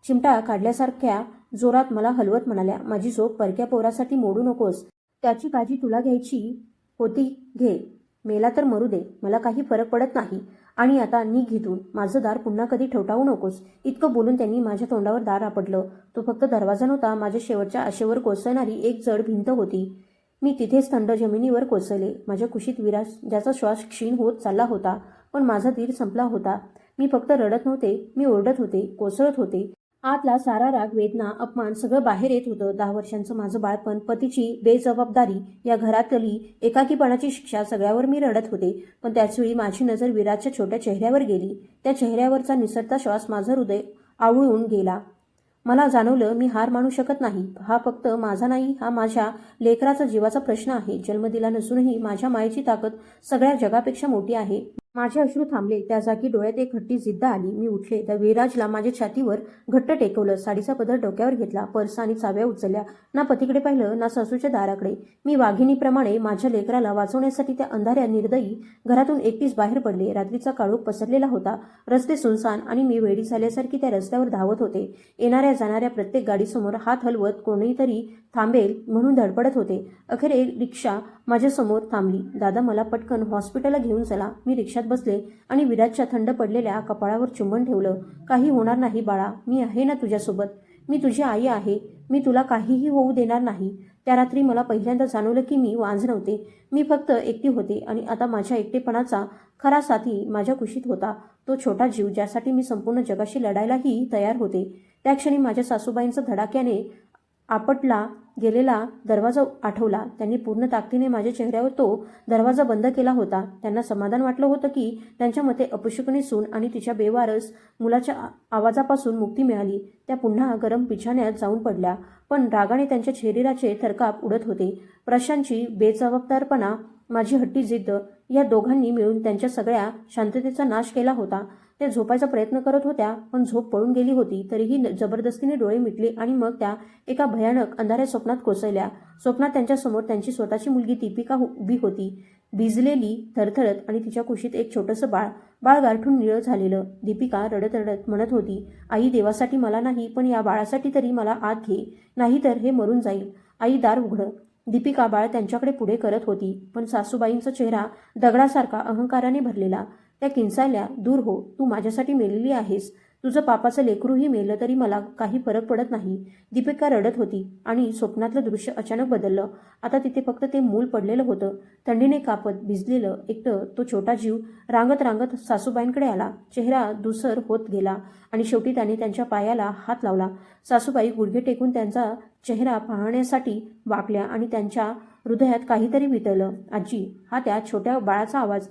चिमटा काढल्यासारख्या जोरात मला हलवत म्हणाल्या, माझी झोप परक्या पोरासाठी मोडू नकोस. त्याची काळजी तुला घ्यायची होती, घे. मेला तर मरू दे, मला काही फरक पडत नाही. आणि आता निघ इथून. माझं दार पुन्हा कधी ठोठावू नकोस. इतकं बोलून त्यांनी माझ्या तोंडावर दार आपटलं. तो फक्त दरवाजा नव्हता, माझ्या शेवटच्या आशेवर कोसळणारी एक जड भिंत होती. मी तिथेच थंड जमिनीवर कोसळले. माझ्या कुशीत विराज, ज्याचा श्वास क्षीण होत चालला होता, पण माझा धीर संपला होता. मी फक्त रडत नव्हते, मी ओरडत होते, कोसळत होते. आतला सारा राग, वेदना, अपमान सगळं बाहेर येत होतं. 10 वर्षांचं माझं बाळपण, पतीची बेजबाबदारी, या घरातली एकाकीपणाची शिक्षा, सगळ्यावर मी रडत होते. पण त्याचवेळी माझी नजर विराजच्या छोट्या चेहऱ्यावर गेली. त्या चेहऱ्यावरचा निसरता श्वास माझं हृदय आवळून गेला. मला जाणवलं, मी हार मानू शकत नाही. हा फक्त माझा नाही, हा माझ्या लेकराचा जीवाचा प्रश्न आहे. जन्म दिला नसूनही माझ्या मायेची ताकद सगळ्या जगापेक्षा मोठी आहे. माझे अश्रू थांबले. त्या जागी डोळ्यात एक हट्टी जिद्द आली. मी उठले. त्या विराजला माझ्या छातीवर घट्ट टेकवलं. साडीचा पदर डोक्यावर घेतला. पर्स आणि चाव्या उचलल्या. ना पतीकडे पाहिलं, ना सासूच्या दाराकडे. मी वाघिणीप्रमाणे माझ्या लेकराला वाचवण्यासाठी त्या अंधाऱ्या निर्दयी घरातून एकटीच बाहेर पडले. रात्रीचा काळोख पसरलेला होता. रस्ते सुनसान आणि मी वेडी झाल्यासारखी त्या रस्त्यावर धावत होते. येणाऱ्या जाणाऱ्या प्रत्येक गाडीसमोर हात हलवत कोणीतरी थांबेल म्हणून धडपडत होते. अखेर एक रिक्षा माझ्यासमोर थांबली. दादा, मला पटकन हॉस्पिटलला घेऊन चला. मी रिक्षात बसले आणि विराजच्या थंड पडलेल्या कपाळावर चुंबन ठेवलं. काही होणार नाही बाळा, मी आहे ना तुझ्यासोबत. मी तुझी आई आहे. मी तुला काहीही होऊ देणार नाही. त्या रात्री मला पहिल्यांदा जाणवलं की मी वांझ नव्हते. मी फक्त एकटी होते आणि आता माझ्या एकटेपणाचा खरा साथी माझ्या कुशीत होता. तो छोटा जीव, ज्यासाठी मी संपूर्ण जगाशी लढायलाही तयार होते. त्या क्षणी माझ्या सासूबाईंचं धडाक्याने आपटला गेलेला दरवाजा आठवला. त्यांनी पूर्ण ताकदीने माझ्या चेहऱ्यावर तो दरवाजा बंद केला होता. त्यांना समाधान वाटलं होतं की त्यांच्या मते अपशकुनी सून आणि तिच्या बेवारस मुलाच्या आवाजापासून मुक्ती मिळाली. त्या पुन्हा गरम बिछाण्यात जाऊन पडल्या, पण रागाने त्यांच्या शरीराचे थरकाप उडत होते. प्रशांतची बेजबाबदारपणा, माझी हट्टी जिद्द या दोघांनी मिळून त्यांच्या सगळ्या शांततेचा नाश केला होता. त्या झोपायचा प्रयत्न करत होत्या, पण झोप पळून गेली होती. तरीही जबरदस्तीने डोळे मिटले आणि मग त्या एका भयानक अंधाऱ्या स्वप्नात कोसळल्या. स्वप्नात त्यांच्यासमोर त्यांची स्वतःची मुलगी दीपिका उभी होती, भिजलेली, थरथरत, आणि तिच्या कुशीत एक छोटंसं बाळ गारठून निळं झालेलं. दीपिका रडत रडत म्हणत होती, आई, देवासाठी मला नाही, पण या बाळासाठी तरी मला आत घे, नाहीतर हे मरून जाईल. आई, दार उघड. दीपिका बाळ त्यांच्याकडे पुढे करत होती, पण सासूबाईंचा चेहरा दगडासारखा अहंकाराने भरलेला. त्या किंचाळल्या, दूर हो, तू माझ्यासाठी मेलेली आहेस. तुझं पापाचं लेकरूही मेलं तरी मला काही फरक पडत नाही. दीपिका रडत होती आणि स्वप्नातलं दृश्य अचानक बदललं. आता तिथे फक्त ते मूल पडलेलं होतं, थंडीने कापत, भिजलेलं. एकटं तो छोटा जीव रांगत रांगत सासूबाईंकडे आला. चेहरा धुसर होत गेला आणि शेवटी त्याने त्यांच्या पायाला हात लावला. सासूबाई गुडघे टेकून त्यांचा चेहरा पाहण्यासाठी वाकल्या आणि त्यांच्या हृदयात काहीतरी वितळलं. आजी, हा त्या छोट्या बाळाचा आवाज.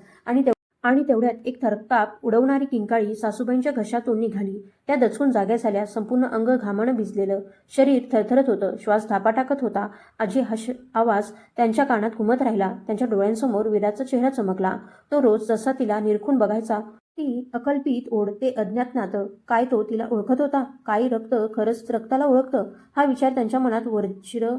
आणि तेवढ्यात एक थरकाप उडवणारी किंकाळी सासूबाईंच्या घशातून निघाली. त्या दचकून जाग्या झाल्या. संपूर्ण अंग घामानं भिजलेलं, शरीर थरथरत होतं, श्वास धापा टाकत होता. आजी, हा आवाज त्यांच्या कानात घुमत राहिला. त्यांच्या डोळ्यांसमोर वीराचा चेहरा चमकला. तो रोज जसा तिला निरखून बघायचा. ती अकल्पित ओढ, ते अज्ञात नातं. काय तो तिला ओळखत होता? काही रक्त खरंच रक्ताला ओळखतं? हा विचार त्यांच्या मनात वज्र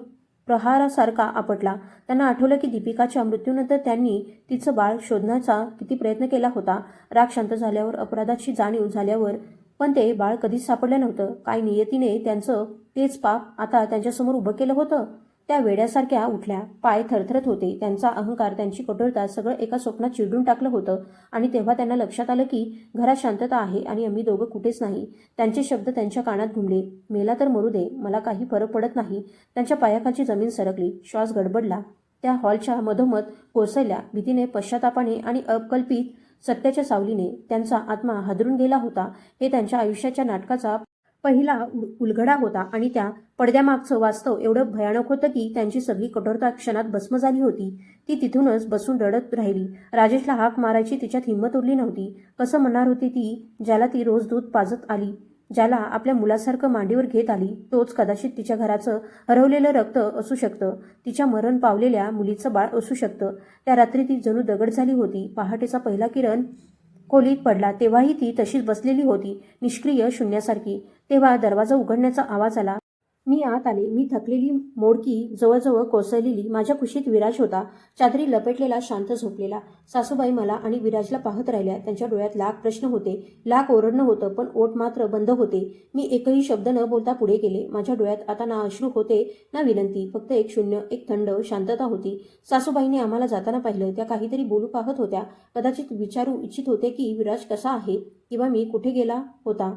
प्रहारासारखा आपटला. त्यांना आठवलं की दीपिकाच्या मृत्यूनंतर त्यांनी तिचं बाळ शोधण्याचा किती प्रयत्न केला होता. राग शांत झाल्यावर, अपराधाची जाणीव झाल्यावर, पण ते बाळ कधीच सापडलं नव्हतं. काय नियतीने त्यांचं तेच पाप आता त्यांच्यासमोर उभं केलं होतं? त्या वेड्यासारख्या उठल्या. पाय थरथरत होते. त्यांचा अहंकार, त्यांची कठोरता सगळं एका स्वप्नात चिरडून टाकलं होतं. आणि तेव्हा त्यांना लक्षात आलं की घरात शांतता आहे आणि आम्ही दोघं कुठेच नाही. त्यांचे शब्द त्यांच्या कानात घुमले, मेला तर मरू दे, मला काही फरक पडत नाही. त्यांच्या पायाखालची जमीन सरकली. श्वास गडबडला. त्या हॉलच्या मधोमध कोसळल्या. भीतीने, पश्चातापाने आणि अकल्पित सत्याच्या सावलीने त्यांचा आत्मा हादरून गेला होता. हे त्यांच्या आयुष्याच्या नाटकाचा पहिला उलगडा होता आणि त्या पडद्यामागचं वास्तव एवढं भयानक होतं की त्यांची सगळी कठोरता क्षणात भस्म झाली होती. ती तिथूनच बसून रडत राहिली. राजेशला हाक मारायची तिच्यात हिंमत उरली नव्हती. कसं म्हणणार होती ती, ज्याला ती रोज दूध पाजत आली, ज्याला आपल्या मुलासारखं मांडीवर घेत आली, तोच कदाचित तिच्या घराचं हरवलेलं रक्त असू शकतं, तिच्या मरण पावलेल्या मुलीचं बाळ असू शकतं. त्या रात्री ती जणू दगड झाली होती. पहाटेचा पहिला किरण खोलीत पडला तेव्हाही ती तशीच बसलेली होती, निष्क्रिय, शून्यासारखी. तेव्हा दरवाजा उघडण्याचा आवाज आला. मी आत आले. मी थकलेली, मोडकी, जवळजवळ कोसळलेली. माझ्या कुशीत विराज होता, चादरी लपेटलेला, शांत झोपलेला. सासूबाई मला आणि विराजला पाहत राहिल्या. त्यांच्या डोळ्यात लाख प्रश्न होते, लाख ओरडणं होतं, पण ओठ मात्र बंद होते. मी एकही शब्द न बोलता पुढे गेले. माझ्या डोळ्यात आता ना अश्रू होते ना विनंती, फक्त एक शून्य, एक थंड शांतता होती. सासूबाईंनी आम्हाला जाताना पाहिलं. त्या काहीतरी बोलू पाहत होत्या. कदाचित विचारू इच्छित होते की विराज कसा आहे किंवा मी कुठे गेला होता,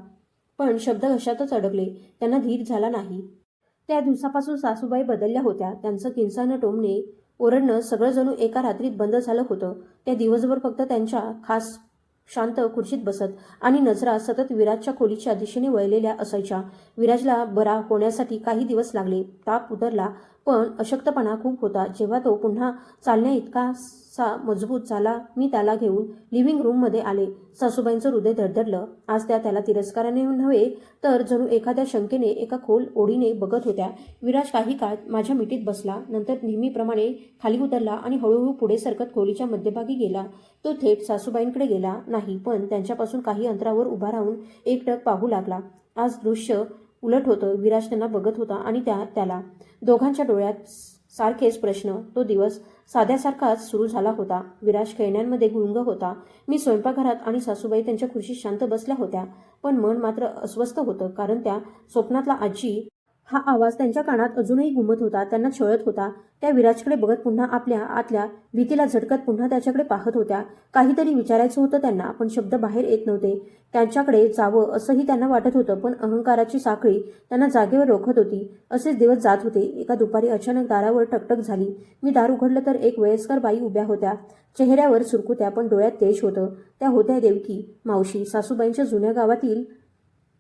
पण शब्द घशातच अडकले. त्यांना धीर झाला नाही. त्या दिवसापासून सासूबाई बदलल्या होत्या. त्यांचं किंचाळणं, टोमणे, ओरडणं सगळं जणू एका रात्रीत बंद झालं होतं. त्या दिवसभर फक्त त्यांच्या खास शांत खुर्चीत बसत आणि नजरा सतत विराजच्या खोलीच्या दिशेने वळलेल्या असायच्या. विराजला बरा होण्यासाठी काही दिवस लागले. ताप उतरला, पण अशक्तपणा खूप होता. जेव्हा तो पुन्हा चालण्या इतकासा मजबूत झाला, मी त्याला घेऊन लिव्हिंग रूममध्ये आले. सासूबाईंचं हृदय धडधडलं. आज त्या त्याला तिरस्काराने नव्हे तर जणू एखाद्या शंकेने, एका खोल ओढीने बघत होत्या. विराज काही काळ माझ्या मिठीत बसला, नंतर नेहमीप्रमाणे खाली उतरला आणि हळूहळू पुढे सरकत खोलीच्या मध्यभागी गेला. तो थेट सासूबाईंकडे गेला नाही, पण त्यांच्यापासून काही अंतरावर उभा राहून एकटक पाहू लागला. आज दृश्य उलट होतं. विराज त्यांना बघत होता आणि त्याला. दोघांच्या डोळ्यात सारखेच प्रश्न. तो दिवस साध्यासारखाच सुरू झाला होता. विराज खेळण्यांमध्ये गुंग होता. मी स्वयंपाकघरात आणि सासूबाई त्यांच्या खुर्चीत शांत बसल्या होत्या, पण मन मात्र अस्वस्थ होतं, कारण त्या स्वप्नातला आजी हा आवाज त्यांच्या कानात अजूनही घुमत होता, त्यांना छळत होता. त्या विराजकडे बघत पुन्हा आपल्या आतल्या भीतीला झटकत पुन्हा त्याच्याकडे पाहत होत्या. काहीतरी विचारायचं होतं त्यांना, पण शब्द बाहेर येत नव्हते. त्यांच्याकडे जावं असंही त्यांना वाटत होतं, पण अहंकाराची साखळी त्यांना जागेवर रोखत होती. असेच दिवस जात होते. एका दुपारी अचानक दारावर टकटक झाली. मी दार उघडलं तर एक वयस्कर बाई उभ्या होत्या. चेहऱ्यावर सुरकुत्या, पण डोळ्यात तेज होतं. त्या होत्या देवकी मावशी, सासूबाईंच्या जुन्या गावातील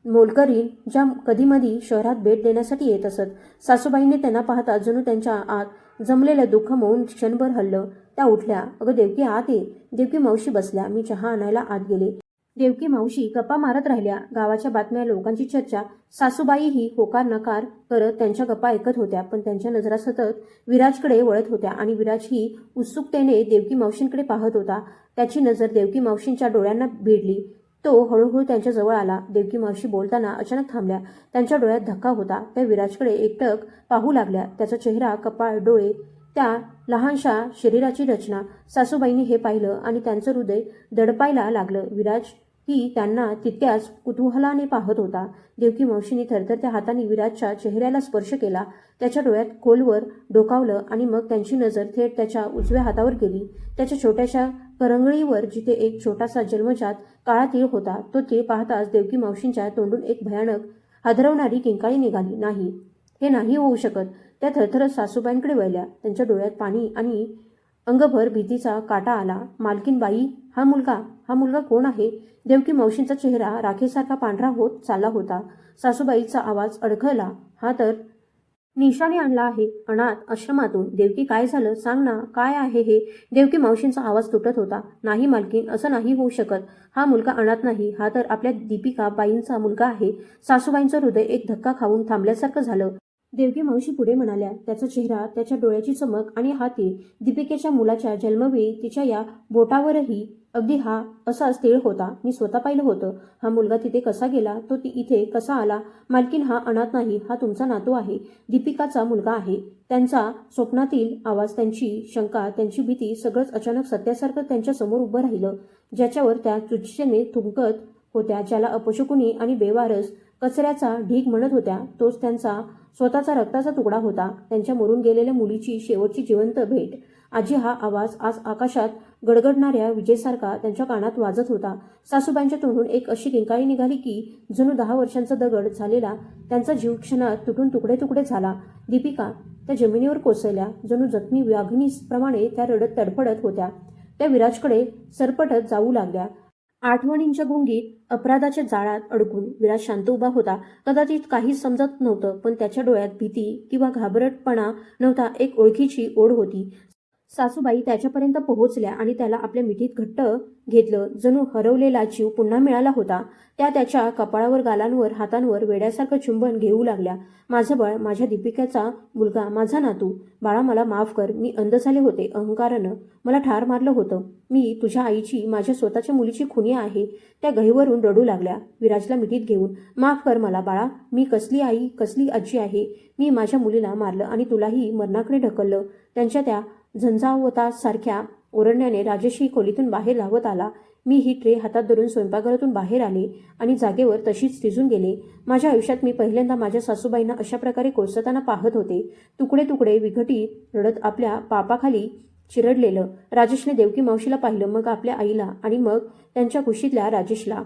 मोलकरीण ज्या कधीमधी शहरात भेट देण्यासाठी येत असत. सासूबाईंनी त्यांना पाहता जणू त्यांच्या आत जमलेलं दुःख मौन क्षणभर हललं. त्या उठल्या. अगं देवकी आत ये. देवकी मावशी बसल्या. मी चहा आणायला आत गेले. देवकी मावशी गप्पा मारत राहिल्या. गावाच्या बातम्या, लोकांची चर्चा. सासूबाईही होकार नकार करत त्यांच्या गप्पा ऐकत होत्या. पण त्यांच्या नजरा सतत विराजकडे वळत होत्या आणि विराजही उत्सुकतेने देवकी मावशींकडे पाहत होता. त्याची नजर देवकी मावशींच्या डोळ्यांना भिडली. तो हळूहळू त्यांच्या जवळ आला. देवकी मावशी बोलताना अचानक थांबल्या. त्यांच्या डोळ्यात धक्का होता. त्या विराजकडे एकटक पाहू लागल्या. त्याचा चेहरा, कपाळ, डोळे, त्या लहानशा शरीराची रचना. सासूबाईंनी हे पाहिलं आणि त्यांचं हृदय दडपायला लागलं. विराज ही त्यांना तितक्याच कुतूहलाने पाहत होता. देवकी मावशींनी थरथरत्या हाताने विराजच्या चेहऱ्याला स्पर्श केला. त्याच्या डोळ्यात खोलवर डोकावलं आणि मग त्यांची नजर थेट त्याच्या उजव्या हातावर गेली. त्याच्या छोट्याशा करंगळीवर जिथे एक छोटासा जन्मजात काळा तीळ होता. तो तीळ पाहताच देवकी मावशींच्या तोंडून एक भयानक हादरवणारी किंकाळी निघाली. नाही, हे नाही होऊ शकत. त्या थरथरत सासूबाईंकडे वळल्या. त्यांच्या डोळ्यात पाणी आणि अंगभर भीतीचा काटा आला. मालकीन बाई, हा मुलगा कोण आहे? देवकी मावशींचा चेहरा राखेसारखा पांढरा होत चालला होता. सासूबाईचा आवाज अडखळला. हा तर निशाने आणला आहे अनाथ आश्रमातून. देवकी काय झालं? सांग ना, काय आहे हे? देवकी मावशींचा आवाज तुटत होता. नाही मालकीन, असं नाही होऊ शकत. हा मुलगा अनाथ नाही. हा तर आपल्या दीपिका बाईंचा मुलगा आहे. सासूबाईंचं हृदय एक धक्का खाऊन थांबल्यासारखं झालं. देवकी मावशी पुढे म्हणाल्या. त्याचा चेहरा, त्याच्या डोळ्याची चमक आणि हा तीळ. दीपिकेच्या मुलाच्या जन्मवेळी तिच्या या बोटावरही अगदी हा असाच तीळ होता. मी स्वतः पाहिलं होतं. हा मुलगा तिथे कसा गेला? तो इथे कसा आला? मालकीन, हा अनाथ नाही. हा तुमचा नातू आहे. दीपिकाचा मुलगा आहे. त्यांचा स्वप्नातील आवाज, त्यांची शंका, त्यांची भीती सगळंच अचानक सत्यासारखं त्यांच्या समोर उभं राहिलं. ज्याच्यावर त्या तुच्छतेने थुंकत होत्या, ज्याला अपशकुनी आणि बेवारस कचऱ्याचा ढीग म्हणत होत्या, तोच त्यांचा स्वतःचा रक्ताचा तुकडा होता. त्यांच्या मरून गेलेल्या मुलीची शेवटची जिवंत भेट. आजी, हा आवाज आज आकाशात गडगडणाऱ्या विजेसारखा त्यांच्या कानात वाजत होता. सासूबाईंच्या तोंडून एक अशी किंकाळी निघाली की जणू 10 वर्षांचा दगड झालेला त्यांचा जीव क्षणात तुटून तुकडे तुकडे झाला. दीपिका त्या जमिनीवर कोसळल्या. जणू जखमी व्याघ्नीप्रमाणे त्या रडत तडफडत होत्या. त्या विराजकडे सरपटत जाऊ लागल्या. आठवणींच्या गुंगीत, अपराधाच्या जाळ्यात अडकून विराज शांत उभा होता. कदाचित काहीच समजत नव्हतं, पण त्याच्या डोळ्यात भीती किंवा घाबरटपणा नव्हता. एक ओळखीची ओढ होती. सासूबाई त्याच्यापर्यंत पोहोचल्या आणि त्याला आपल्या मिठीत घट्ट घेतलं. जणू हरवलेला जीव पुन्हा मिळाला होता. त्या त्याच्या कपाळावर, गालांवर, हातांवर वेड्यासारखं चुंबन घेऊ लागल्या. माझं बाळ, माझ्या दीपिकेचा मुलगा, माझा नातू. बाळा, मला माफ कर. मी अंध झाले होते. अहंकारानं मला ठार मारलं होतं. मी तुझ्या आईची, माझ्या स्वतःच्या मुलीची खुनी आहे. त्या गहिवरून रडू लागल्या. विराजला मिठीत घेऊन, माफ कर मला बाळा. मी कसली आई, कसली आजी आहे. मी माझ्या मुलीला मारलं आणि तुलाही मरणाकडे ढकललं. त्यांच्या त्या झंझावतासारख्या ओरडण्याने राजेशही खोलीतून बाहेर धावत आला. मी ही ट्रे हातात धरून स्वयंपाकघरातून बाहेर आले आणि जागेवर तशीच थिजून गेले. माझ्या आयुष्यात मी पहिल्यांदा माझ्या सासूबाईंना अशा प्रकारे कोसळताना पाहत होते. तुकडे तुकडे विघटित रडत आपल्या पापाखाली चिरडलेलं. राजेशने देवकी मावशीला पाहिलं, मग आपल्या आईला आणि मग त्यांच्या कुशीतल्या राजेशला.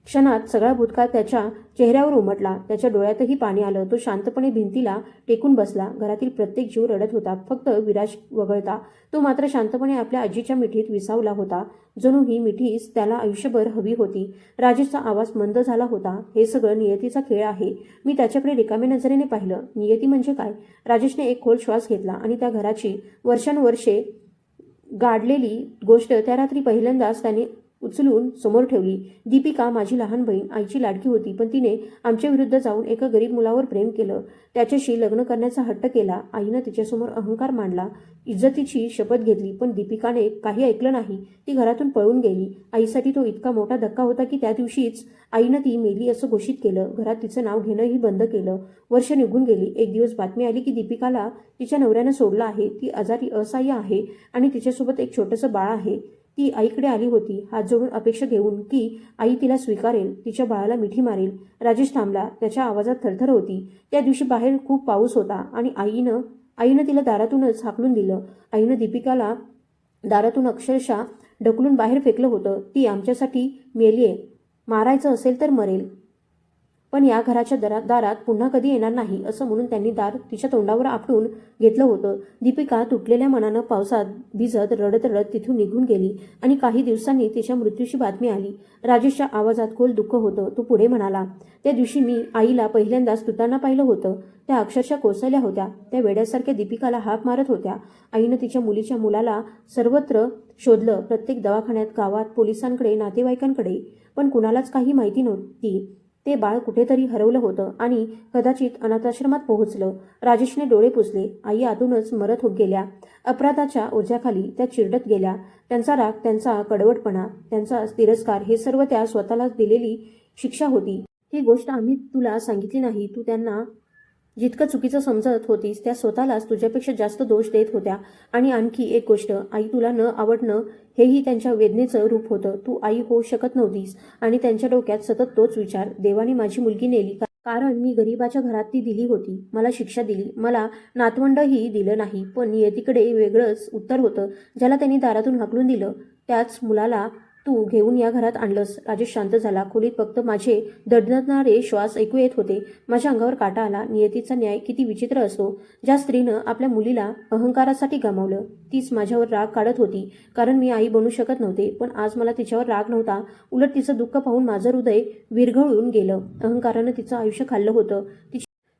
क्षणात सगळा भूतकाळ त्याच्या चेहऱ्यावर उमटला. त्याच्या डोळ्यातही पाणी आलं. तो शांतपणे भिंतीला टेकून बसला. घरातील प्रत्येक जीव रडत होता, फक्त विराज वगळता. तो मात्र शांतपणे आपल्या आजीच्या मिठीत विसावला होता. जणू ही मिठीच त्याला आयुष्यभर हवी होती. राजेशचा आवाज मंद झाला होता. हे सगळं नियतीचा खेळ आहे. मी त्याच्याकडे रिकाम्या नजरेने पाहिलं. नियती म्हणजे काय? राजेशने एक खोल श्वास घेतला आणि त्या घराची वर्षानुवर्षे गाडलेली गोष्ट त्या रात्री पहिल्यांदाच त्याने उचलून समोर ठेवली. दीपिका माझी लहान बहीण, आईची लाडकी होती, पण तिने आमच्या विरुद्ध जाऊन एका गरीब मुलावर प्रेम केलं. त्याच्याशी लग्न करण्याचा हट्ट केला. आईनं तिच्यासमोर अहंकार मांडला, इज्जतीची शपथ घेतली, पण दीपिकाने काही ऐकलं नाही. ती घरातून पळून गेली. आईसाठी तो इतका मोठा धक्का होता की त्या दिवशीच आईनं ती मेली असं घोषित केलं. घरात तिचं नाव घेणंही बंद केलं. वर्ष निघून गेली. एक दिवस बातमी आली की दीपिकाला तिच्या नवऱ्यानं सोडलं आहे. ती आजारी असहाय्य आहे आणि तिच्यासोबत एक छोटंसं बाळ आहे. ती आईकडे आली होती, हात जोडून अपेक्षा घेऊन की आई तिला स्वीकारेल, तिच्या बाळाला मिठी मारेल. राजेश थांबला. त्याच्या आवाजात थरथर होती. त्या दिवशी बाहेर खूप पाऊस होता आणि आईनं तिला दारातूनच हाकलून दिलं. आईनं दीपिकाला दारातून अक्षरशः ढकलून बाहेर फेकलं होतं. ती आमच्यासाठी मेलीये. मारायचं असेल तर मरेल. पण या घराच्या दारात पुन्हा कधी येणार नाही असं म्हणून त्यांनी दार तिच्या तोंडावर आपटून घेतलं होतं. दीपिका तुटलेल्या मनानं पावसात भिजत रडत रडत तिथून निघून गेली आणि काही दिवसांनी तिच्या मृत्यूची बातमी आली. राजेशच्या आवाजात खोल दुःख होतं. तो पुढे म्हणाला, त्या दिवशी मी आईला पहिल्यांदाच तुटांना पाहिलं होतं. त्या अक्षरशः कोसळल्या होत्या. त्या वेड्यासारख्या दीपिकाला हाक मारत होत्या. आईनं तिच्या मुलीच्या मुलाला सर्वत्र शोधलं, प्रत्येक दवाखान्यात, गावात, पोलिसांकडे, नातेवाईकांकडे, पण कुणालाच काही माहिती नव्हती. ते बाळ कुठेतरी हरवलं होतं आणि कदाचित अनाथाश्रमात पोहोचलं. राजेशने डोळे पुसले. आई आतूनच मरत होत गेल्या. अपराधाच्या ओझ्याखाली त्या चिरडत गेल्या. त्यांचा राग, त्यांचा कडवटपणा, त्यांचा तिरस्कार हे सर्व त्या स्वतःला दिलेली शिक्षा होती. ही गोष्ट आम्ही तुला सांगितली नाही. तू त्यांना जितकं चुकीचं समजत होतीस त्या स्वतःलाच तुझ्यापेक्षा जास्त दोष देत होत्या. आणि आणखी एक गोष्ट, आई तुला न आवडणं हेही त्यांच्या वेदनेचं रूप होतं. तू आई होऊ शकत नव्हतीस आणि त्यांच्या डोक्यात सतत तोच विचार, देवाने माझी मुलगी नेली कारण मी गरिबाच्या घरात ती दिली होती. मला शिक्षा दिली. मला नातवंडही दिलं नाही. पण नियतीकडे वेगळंच उत्तर होतं. ज्याला त्यांनी दारातून हाकलून दिलं त्याच मुलाला तू घेऊन या घरात आणलंस. राजेश शांत झाला. खोलीत फक्त माझे दडदणारे श्वास ऐकू येत होते. माझ्या अंगावर काटा आला. नियतीचा न्याय किती विचित्र असतो. ज्या स्त्रीनं आपल्या मुलीला अहंकारासाठी गमावलं तीच माझ्यावर राग काढत होती कारण मी आई बनू शकत नव्हते. पण आज मला तिच्यावर राग नव्हता. उलट तिचं दुःख पाहून माझं हृदय विरघळून गेलं. अहंकारानं तिचं आयुष्य खाल्लं होतं.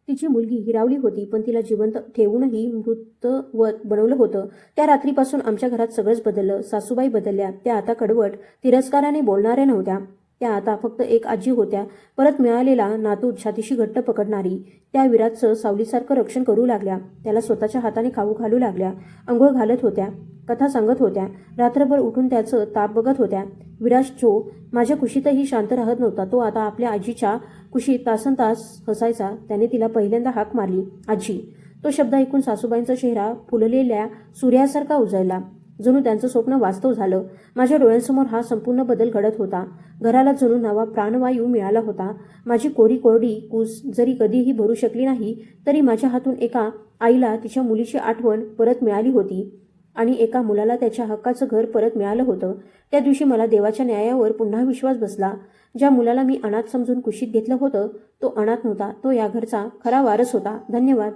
तिची मुलगी हिरावली होती पण तिला जिवंत ठेवूनही मृतवत बनवलं होतं. त्या रात्रीपासून आमच्या घरात सगळंच बदललं. सासूबाई बदलल्या. त्या आता कडवट, तिरस्काराने बोलणाऱ्या नव्हत्या. त्या आता फक्त एक आजी होत्या. परत मिळालेला नातू छातीशी घट्ट पकडणारी. त्या विराटचं सावलीसारखं रक्षण करू लागल्या. त्याला स्वतःच्या हाताने खाऊ घालू लागल्या. अंघोळ घालत होत्या. कथा सांगत होत्या. रात्रभर उठून त्याचं ताप बघत होत्या. विराज जो माझ्या कुशीतही शांत राहत नव्हता तो आता आपल्या आजीच्या कुशीत तासनतास हसायचा. त्याने तिला पहिल्यांदा हाक मारली, आजी. तो शब्द ऐकून सासूबाईंचा चेहरा फुललेल्या सूर्यासारखा उजळला. जणू त्यांचं स्वप्न वास्तव झालं. माझ्या डोळ्यांसमोर हा संपूर्ण बदल घडत होता. घराला जणू नवा प्राणवायू मिळाला होता. माझी कोरडी कूस जरी कधीही भरू शकली नाही तरी माझ्या हातून एका आईला तिच्या मुलीची आठवण परत मिळाली होती आणि एका मुलाला त्याच्या हक्काचं घर परत मिळालं होतं. त्या दिवशी मला देवाच्या न्यायावर पुन्हा विश्वास बसला. ज्या मुलाला मी अनाथ समजून कुशीत घेतलं होतं तो अनाथ नव्हता. तो या घरचा खरा वारस होता. धन्यवाद.